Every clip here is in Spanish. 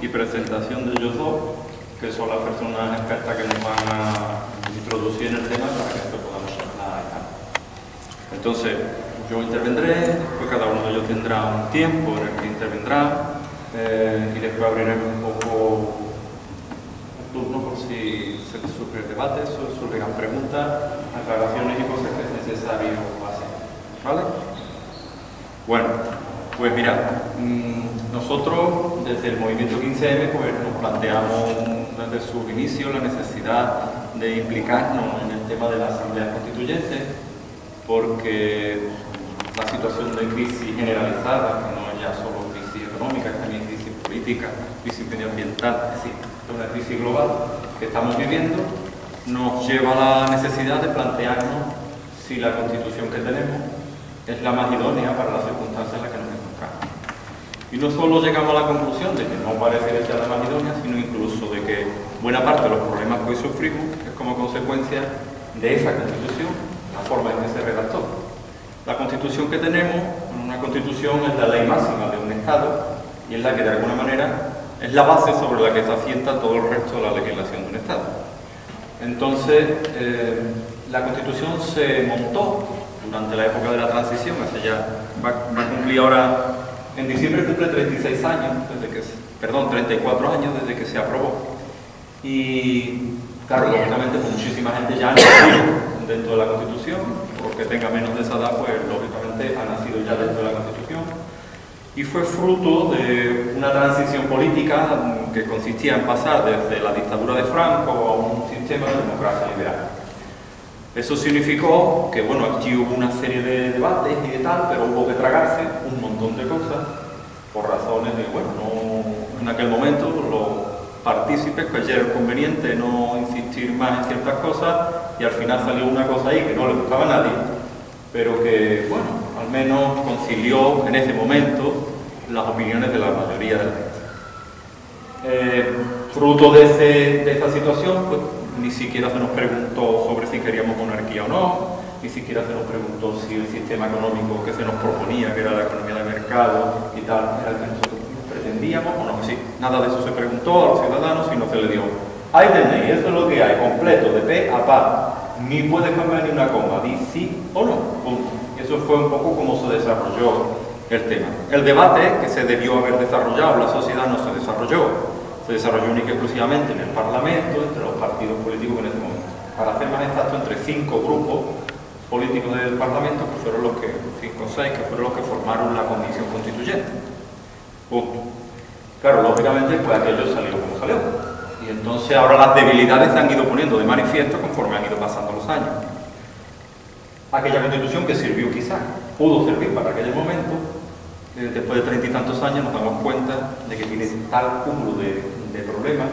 y presentación de ellos dos, que son las personas expertas que nos van a introducir en el tema para que esto podamos hablar y tal. Entonces, yo intervendré, después cada uno de ellos tendrá un tiempo en el que intervendrá y después abriremos un poco el turno por si se surge el debate, surgen preguntas, aclaraciones y cosas que es necesario hacer. ¿Vale? Bueno, pues mira, nosotros desde el movimiento 15M pues, nos planteamos desde su inicio la necesidad de implicarnos en el tema de la Asamblea Constituyente, porque la situación de crisis generalizada, que no es ya solo crisis económica, que también crisis política, crisis medioambiental, es decir, es una crisis global que estamos viviendo, nos lleva a la necesidad de plantearnos si la Constitución que tenemos es la más idónea para las circunstancias en las que nos encontramos. Y no solo llegamos a la conclusión de que no parece que sea la más idónea, sino incluso de que buena parte de los problemas que hoy sufrimos es como consecuencia de esa Constitución, la forma en que se redactó. La Constitución que tenemos, una Constitución es la ley máxima de un Estado y es la que de alguna manera es la base sobre la que se asienta todo el resto de la legislación de un Estado. Entonces, la Constitución se montó durante la época de la transición, va a cumplir ahora, en diciembre cumple 36 años, 34 años desde que se aprobó. Y claro, lógicamente pues, muchísima gente ya ha nacido dentro de la Constitución, porque tenga menos de esa edad, pues lógicamente ha nacido ya dentro de la Constitución. Y fue fruto de una transición política que consistía en pasar desde la dictadura de Franco a un sistema de democracia liberal. Eso significó que, bueno, aquí hubo una serie de debates y de tal, pero hubo que tragarse un montón de cosas por razones de, bueno, no, en aquel momento los partícipes creyeron conveniente no insistir más en ciertas cosas y al final salió una cosa ahí que no le gustaba a nadie, pero que, bueno, al menos concilió en ese momento las opiniones de la mayoría de la gente. Fruto de esta situación, pues, ni siquiera se nos preguntó sobre si queríamos monarquía o no, ni siquiera se nos preguntó si el sistema económico que se nos proponía, que era la economía de mercado y tal, era el que nosotros pretendíamos o no. Sí, nada de eso se preguntó a los ciudadanos, sino se le dio, ahí tenéis, eso es lo que hay, completo, de pe a pa, ni puede cambiar ni una coma, di sí o no, punto. Y eso fue un poco como se desarrolló el tema. El debate que se debió haber desarrollado en la sociedad no se desarrolló única y exclusivamente en el Parlamento, entre los partidos políticos en ese momento. Para ser más exacto, entre 5 grupos políticos del Parlamento, que fueron los que, 5 o 6, que fueron los que formaron la Comisión Constituyente. Punto. Claro, lógicamente, pues aquello salió como salió. Y entonces ahora las debilidades se han ido poniendo de manifiesto conforme han ido pasando los años. Aquella Constitución que sirvió quizás, pudo servir para aquel momento, después de 30 y tantos años nos damos cuenta de que tiene tal cúmulo de problemas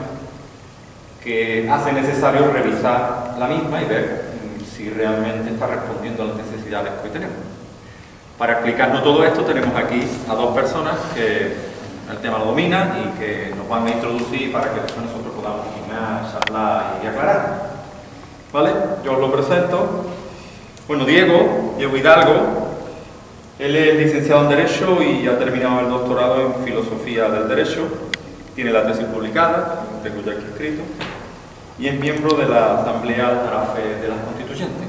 que hace necesario revisar la misma y ver si realmente está respondiendo a las necesidades que hoy tenemos. Para explicarnos todo esto tenemos aquí a 2 personas que el tema lo dominan y que nos van a introducir para que después nosotros podamos opinar, charlar y aclarar. ¿Vale? Yo os lo presento. Bueno, Diego Hidalgo. Él es licenciado en Derecho y ha terminado el doctorado en Filosofía del Derecho. Tiene la tesis publicada, tengo ya aquí escrito, y es miembro de la Asamblea Aljarafe de las Constituyentes.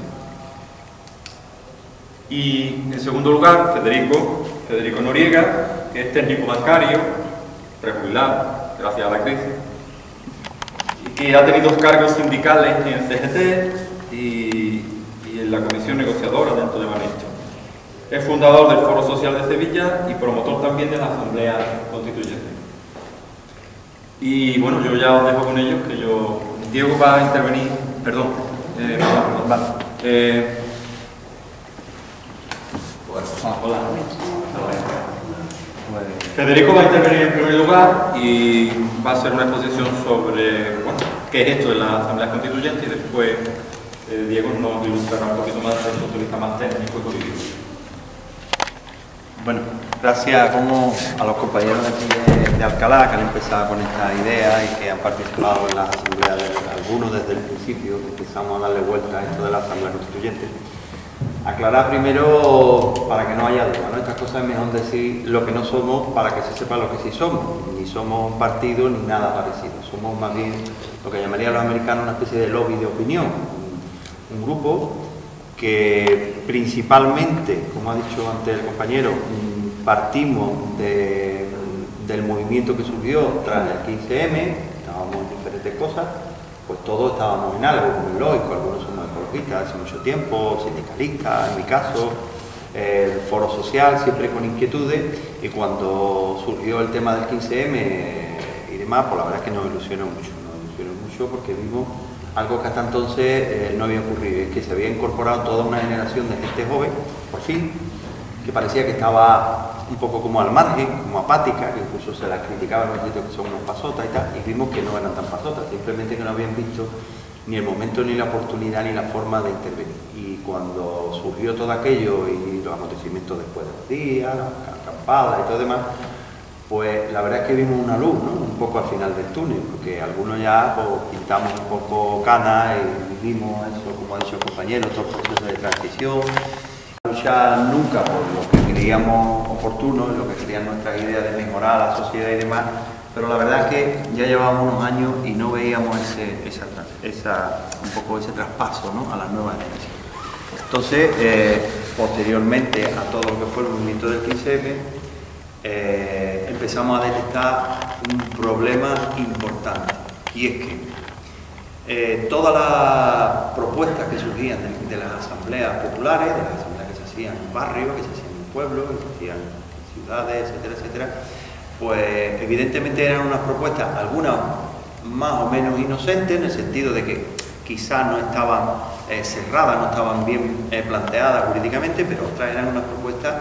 Y en segundo lugar, Federico Noriega, que es técnico bancario, prejubilado, gracias a la crisis, y que ha tenido cargos sindicales en el CGT y en la Comisión Negociadora dentro de Banesto. Es fundador del Foro Social de Sevilla y promotor también de la Asamblea Constituyente. Y bueno, yo ya os dejo con ellos, que Diego va a intervenir, hola. Federico va a intervenir en primer lugar y va a hacer una exposición sobre, bueno, qué es esto de la Asamblea Constituyente y después Diego nos ilustrará un poquito más desde el punto de vista más técnico y político. Bueno, gracias a los compañeros de aquí de Alcalá que han empezado con esta idea y que han participado en las asambleas, algunos desde el principio, que empezamos a darle vuelta a esto de la Asamblea Constituyente. Aclarar primero, para que no haya duda, ¿no? Estas cosas es mejor decir lo que no somos para que se sepa lo que sí somos. Ni somos un partido ni nada parecido. Somos más bien lo que llamarían los americanos una especie de lobby de opinión. Un grupo que principalmente, como ha dicho antes el compañero, partimos del movimiento que surgió tras el 15M, estábamos en diferentes cosas, pues todos estábamos en algo, como lógico, algunos somos ecologistas hace mucho tiempo, sindicalistas, en mi caso, el foro social, siempre con inquietudes, y cuando surgió el tema del 15M y demás, pues la verdad es que nos ilusionó mucho porque vimos algo que hasta entonces no había ocurrido, es que se había incorporado toda una generación de gente joven, por fin, que parecía que estaba un poco como al margen, como apática, que incluso se las criticaban los que son unos pasotas y tal, y vimos que no eran tan pasotas, simplemente que no habían visto ni el momento, ni la oportunidad, ni la forma de intervenir. Y cuando surgió todo aquello y los acontecimientos después de los días, las acampadas y todo demás, pues la verdad es que vimos una luz, ¿no? Un poco al final del túnel, porque algunos ya pues, pintamos un poco canas y vivimos eso, como ha dicho el compañero, todo el proceso de transición. Luchar nunca por lo que creíamos oportuno, lo que querían nuestras ideas de mejorar la sociedad y demás, pero la verdad es que ya llevábamos unos años y no veíamos un poco ese traspaso, ¿no? A las nuevas generaciones. Entonces, posteriormente a todo lo que fue el movimiento del 15M, empezamos a detectar un problema importante, y es que todas las propuestas que surgían de las asambleas populares, de las asambleas que se hacían en barrios, que se hacían en pueblos, que se hacían en ciudades, etcétera, etcétera, pues evidentemente eran unas propuestas, algunas más o menos inocentes, en el sentido de que quizás no estaban cerradas, no estaban bien planteadas jurídicamente, pero otras eran unas propuestas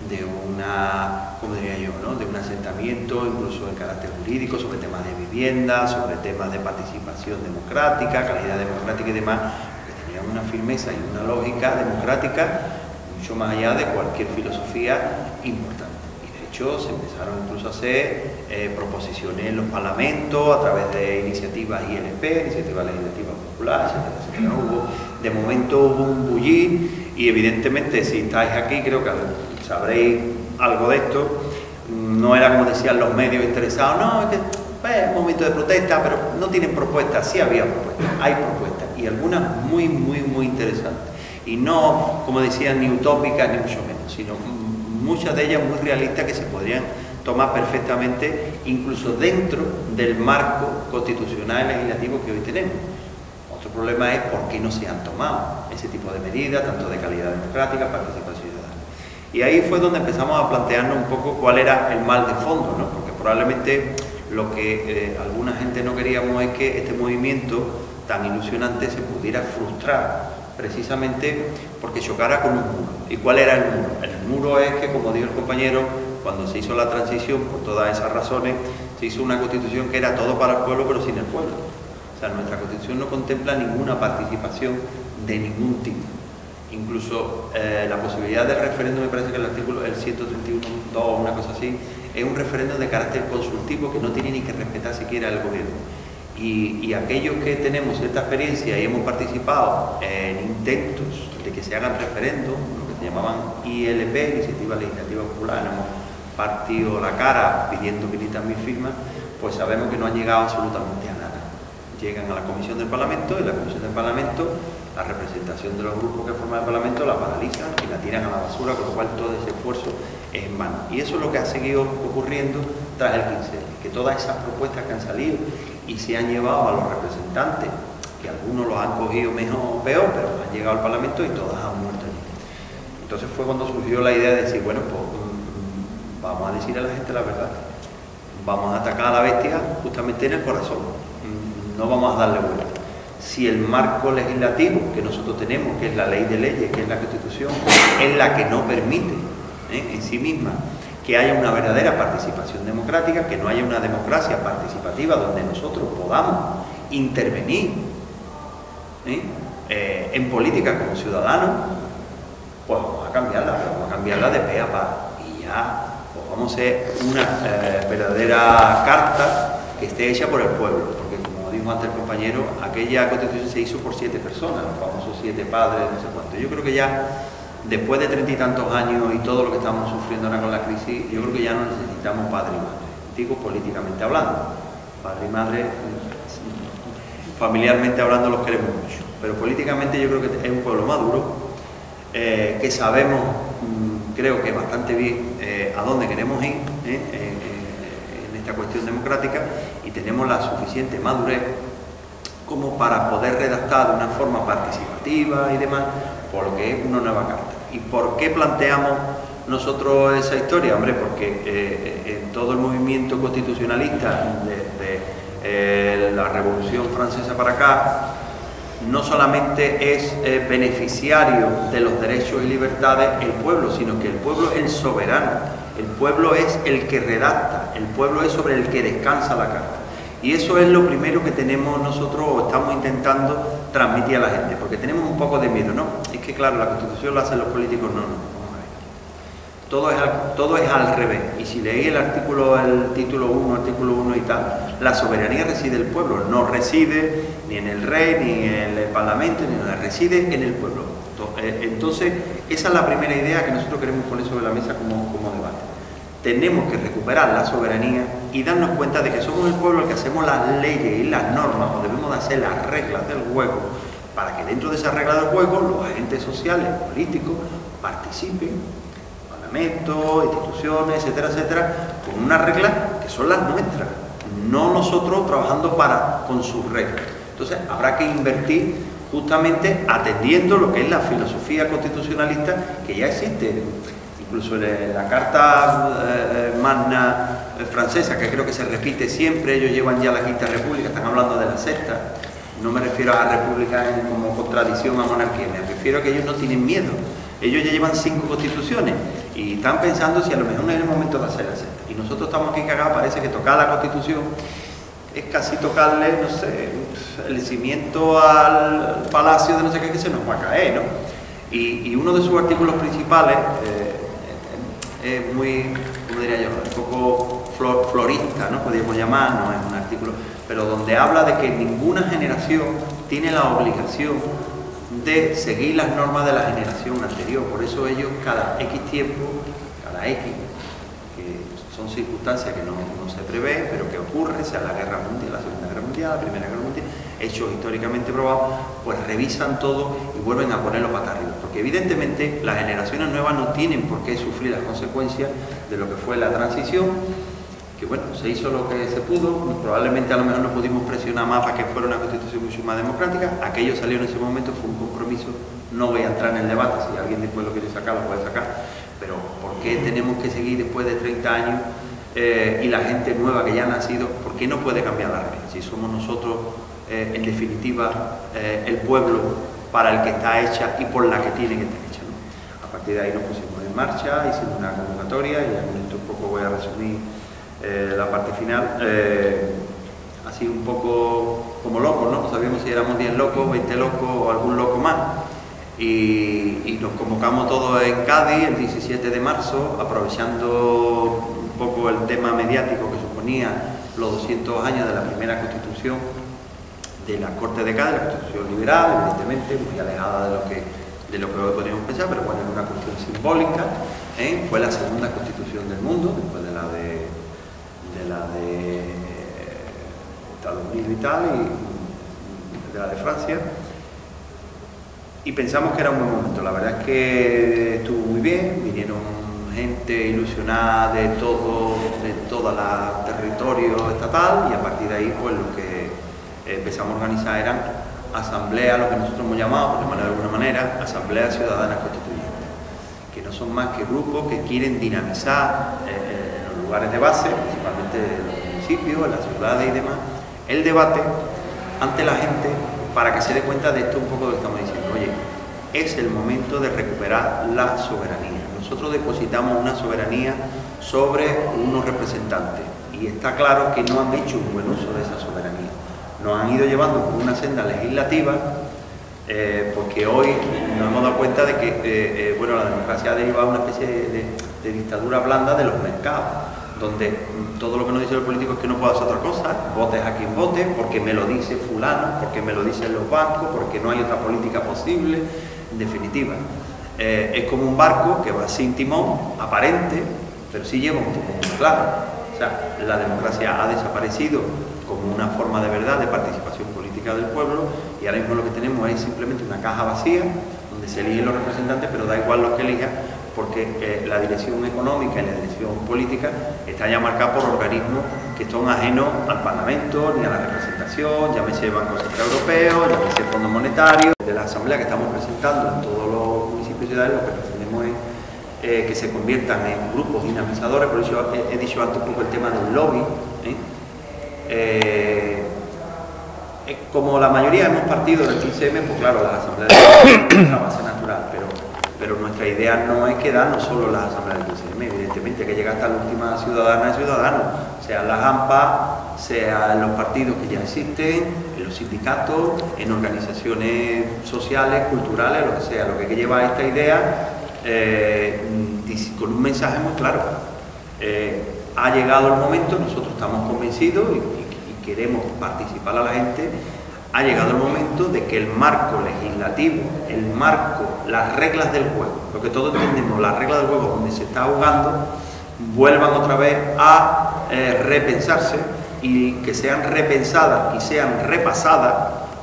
de una, ¿cómo diría yo?, ¿no? De un asentamiento, incluso en carácter jurídico, sobre temas de vivienda, sobre temas de participación democrática, calidad democrática y demás, que tenían una firmeza y una lógica democrática mucho más allá de cualquier filosofía importante. Y de hecho se empezaron incluso a hacer proposiciones en los parlamentos a través de iniciativas ILP, iniciativas legislativas populares, etcétera, etcétera. De momento hubo un bullir y evidentemente si estáis aquí creo que sabréis algo de esto. No era como decían los medios interesados, no, es que es un momento de protesta, pero no tienen propuestas. Sí había propuestas, hay propuestas, y algunas muy interesantes. Y no, como decían, ni utópicas ni mucho menos, sino muchas de ellas muy realistas que se podrían tomar perfectamente, incluso dentro del marco constitucional y legislativo que hoy tenemos. Otro problema es por qué no se han tomado ese tipo de medidas, tanto de calidad democrática, participación ciudadana. Y ahí fue donde empezamos a plantearnos un poco cuál era el mal de fondo, ¿no? Porque probablemente lo que alguna gente no queríamos es que este movimiento tan ilusionante se pudiera frustrar, precisamente porque chocara con un muro. ¿Y cuál era el muro? El muro es que, como dijo el compañero, cuando se hizo la transición, por todas esas razones, se hizo una constitución que era todo para el pueblo, pero sin el pueblo. O sea, nuestra constitución no contempla ninguna participación de ningún tipo. Incluso la posibilidad del referéndum, me parece que el artículo, el 131.2, una cosa así, es un referéndum de carácter consultivo que no tiene ni que respetar siquiera el gobierno. Y aquellos que tenemos cierta experiencia y hemos participado en intentos de que se hagan referéndum, lo que se llamaban ILP, Iniciativa Legislativa Popular, hemos partido la cara pidiendo 500.000 firmas, pues sabemos que no han llegado absolutamente a nada. Llegan a la Comisión del Parlamento y la Comisión del Parlamento, la representación de los grupos que forman el Parlamento, la paralizan y la tiran a la basura, con lo cual todo ese esfuerzo es en vano. Y eso es lo que ha seguido ocurriendo tras el 15M, que todas esas propuestas que han salido y se han llevado a los representantes, que algunos los han cogido mejor o peor, pero han llegado al Parlamento y todas han muerto allí. Entonces fue cuando surgió la idea de decir, bueno, pues vamos a decir a la gente la verdad, vamos a atacar a la bestia justamente en el corazón, no vamos a darle vuelta. Si el marco legislativo que nosotros tenemos, que es la ley de leyes, que es la Constitución, es la que no permite en sí misma que haya una verdadera participación democrática, que no haya una democracia participativa donde nosotros podamos intervenir en política como ciudadanos, pues vamos a cambiarla de pe a pa, y ya pues vamos a hacer una verdadera carta que esté hecha por el pueblo, porque como dijo antes el compañero, aquella constitución se hizo por 7 personas, los famosos 7 padres, no sé cuánto. Yo creo que ya después de 30 y tantos años y todo lo que estamos sufriendo ahora con la crisis, yo creo que ya no necesitamos padre y madre, digo políticamente hablando. Padre y madre, familiarmente hablando, los queremos mucho, pero políticamente yo creo que es un pueblo maduro, que sabemos, creo que bastante bien a dónde queremos ir en esta cuestión democrática, y tenemos la suficiente madurez como para poder redactar de una forma participativa y demás por lo que es una nueva carta. ¿Y por qué planteamos nosotros esa historia? Hombre, porque en todo el movimiento constitucionalista de la Revolución Francesa para acá, no solamente es beneficiario de los derechos y libertades el pueblo, sino que el pueblo es el soberano, el pueblo es el que redacta, el pueblo es sobre el que descansa la carta. Y eso es lo primero que tenemos nosotros, o estamos intentando transmitir a la gente, porque tenemos un poco de miedo, ¿no? Es que claro, la Constitución la hacen los políticos, no, vamos a ver. Todo es al revés, y si leí el título 1 y tal, la soberanía reside en el pueblo, no reside ni en el rey, ni en el parlamento, ni nada, reside en el pueblo. Entonces, esa es la primera idea que nosotros queremos poner sobre la mesa como debate. Tenemos que recuperar la soberanía y darnos cuenta de que somos el pueblo el que hacemos las leyes y las normas, o debemos de hacer las reglas del juego, para que dentro de esas reglas del juego los agentes sociales, políticos, participen, parlamentos, instituciones, etcétera, etcétera, con unas reglas que son las nuestras, no nosotros trabajando con sus reglas. Entonces habrá que invertir justamente atendiendo lo que es la filosofía constitucionalista que ya existe. Incluso la Carta Magna francesa, que creo que se repite siempre, ellos llevan ya la Quinta República, están hablando de la Sexta. No me refiero a la República como contradicción a monarquía, me refiero a que ellos no tienen miedo. Ellos ya llevan 5 constituciones y están pensando si a lo mejor no es el momento de hacer la Sexta. Y nosotros estamos aquí cagados, parece que tocar la Constitución es casi tocarle, no sé, el cimiento al palacio de no sé qué, que se nos va a caer, ¿no? Y uno de sus artículos principales es muy, ¿cómo diría yo?, un poco florista, ¿no? Podríamos llamar, no es un artículo, pero donde habla de que ninguna generación tiene la obligación de seguir las normas de la generación anterior. Por eso ellos cada X tiempo, cada X, que son circunstancias que no se prevén, pero que ocurren, sea la Guerra Mundial, la Segunda Guerra Mundial, la Primera Guerra Mundial, hechos históricamente probados, pues revisan todo y vuelven a ponerlo para arriba. Porque evidentemente las generaciones nuevas no tienen por qué sufrir las consecuencias de lo que fue la transición, que bueno, se hizo lo que se pudo, probablemente a lo mejor no pudimos presionar más para que fuera una constitución mucho más democrática, aquello salió en ese momento, fue un compromiso, no voy a entrar en el debate, si alguien después lo quiere sacar, lo puede sacar, pero ¿por qué tenemos que seguir después de 30 años y la gente nueva que ya ha nacido, por qué no puede cambiar la regla? Si somos nosotros, en definitiva, el pueblo para el que está hecha y por la que tiene que estar hecha, ¿no? A partir de ahí nos pusimos en marcha, hicimos una convocatoria y con esto un poco voy a resumir la parte final. Así un poco como locos, ¿no? No sabíamos si éramos 10 locos, 20 locos o algún loco más. Y nos convocamos todos en Cádiz el 17 de marzo, aprovechando un poco el tema mediático que suponía los 200 años de la primera constitución de la Corte de Cádiz, la constitución liberal, evidentemente, muy alejada de lo que hoy podríamos pensar, pero bueno, es una cuestión simbólica, fue la segunda constitución del mundo, después de la de Estados Unidos y tal, y de la de Francia, y pensamos que era un buen momento. La verdad es que estuvo muy bien, vinieron gente ilusionada de todo el territorio estatal, y a partir de ahí pues lo que empezamos a organizar eran asambleas, lo que nosotros hemos llamado, por llamarlo de alguna manera, asambleas ciudadanas constituyentes, que no son más que grupos que quieren dinamizar los lugares de base, principalmente en los municipios, en las ciudades y demás, el debate ante la gente para que se dé cuenta de esto un poco lo que estamos diciendo. Oye, es el momento de recuperar la soberanía. Nosotros depositamos una soberanía sobre unos representantes y está claro que no han hecho un buen uso de esa soberanía. Nos han ido llevando por una senda legislativa porque hoy nos hemos dado cuenta de que bueno, la democracia ha derivado a una especie de dictadura blanda de los mercados, donde todo lo que nos dice el político es que no puedo hacer otra cosa, votes a quien vote, porque me lo dice fulano, porque me lo dicen los bancos, porque no hay otra política posible, en definitiva. es como un barco que va sin timón, aparente, pero sí lleva un timón muy claro. O sea, la democracia ha desaparecido como una forma de verdad de participación política del pueblo, y ahora mismo lo que tenemos es simplemente una caja vacía donde se eligen los representantes, pero da igual los que elijan, porque la dirección económica y la dirección política está ya marcada por organismos que son ajenos al Parlamento ni a la representación, llámese Banco Central Europeo, llámese Fondo Monetario. De la asamblea que estamos presentando en todos los municipios y ciudades, lo que pretendemos es que se conviertan en grupos dinamizadores. Por eso he dicho antes un poco el tema del lobby. Como la mayoría hemos partido del 15M, pues claro, las asambleas es la base natural, pero nuestra idea no es quedarnos solo en las asambleas del 15M, evidentemente hay que llegar hasta la última ciudadana y ciudadano, sea en las AMPA, sea en los partidos que ya existen, en los sindicatos, en organizaciones sociales, culturales, lo que sea. Lo que hay que llevar esta idea con un mensaje muy claro. Ha llegado el momento, nosotros estamos convencidos y queremos participar a la gente. Ha llegado el momento de que el marco legislativo, el marco, las reglas del juego, lo que todos entendemos, las reglas del juego donde se está jugando, vuelvan otra vez a repensarse, y que sean repensadas y sean repasadas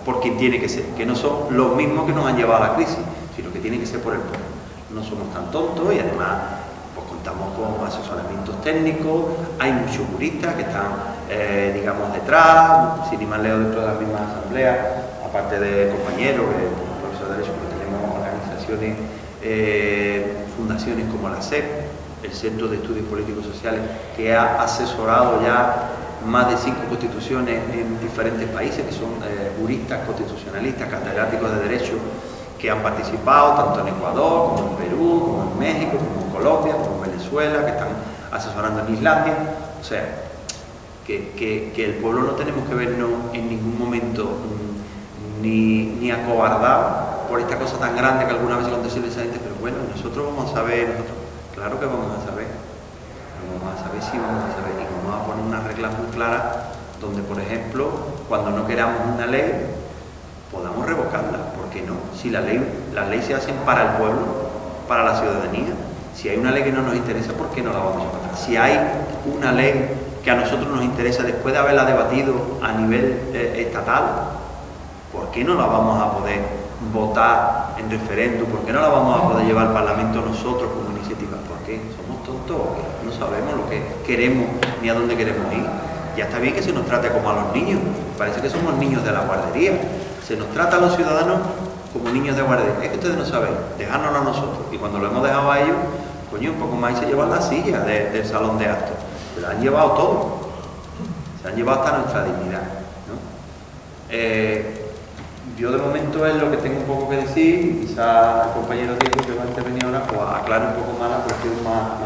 por quien tiene que ser, que no son los mismos que nos han llevado a la crisis, sino que tiene que ser por el pueblo. No somos tan tontos, y además pues contamos con asesoramientos técnicos, hay muchos juristas que están digamos detrás, sin ir más lejos dentro de la misma asamblea, aparte de compañeros, profesores de Derecho, porque tenemos organizaciones, fundaciones como la SEP, el Centro de Estudios Políticos Sociales, que ha asesorado ya más de 5 constituciones en diferentes países, que son juristas, constitucionalistas, catedráticos de Derecho, que han participado tanto en Ecuador, como en Perú, como en México, como en Colombia, como en Venezuela, que están asesorando en Islandia. O sea, que el pueblo no tenemos que vernos en ningún momento ni acobardados por esta cosa tan grande que alguna vez cuando se les gente, pero bueno, nosotros vamos a saber, claro que vamos a saber, sí vamos a saber, y vamos a poner unas reglas muy claras donde, por ejemplo, cuando no queramos una ley, podamos revocarla. ¿Por qué no? Si las leyes se hacen para el pueblo, para la ciudadanía. Si hay una ley que no nos interesa, ¿por qué no la vamos a votar? Si hay una ley que a nosotros nos interesa después de haberla debatido a nivel estatal, ¿por qué no la vamos a poder votar en referéndum? ¿Por qué no la vamos a poder llevar al Parlamento nosotros como iniciativa? ¿Por qué? ¿Somos tontos? No sabemos lo que queremos ni a dónde queremos ir. Ya está bien que se nos trate como a los niños, parece que somos niños de la guardería. Se nos trata a los ciudadanos como niños de guardería. Es que ustedes no saben, dejárnoslo a nosotros. Y cuando lo hemos dejado a ellos, coño, un poco más y se llevan la silla del salón de actos. Se la han llevado todo. Se han llevado hasta nuestra dignidad, ¿no? Yo de momento es lo que tengo un poco que decir, y quizás el compañero Diego, que va a intervenir ahora, pues aclare un poco más la cuestión más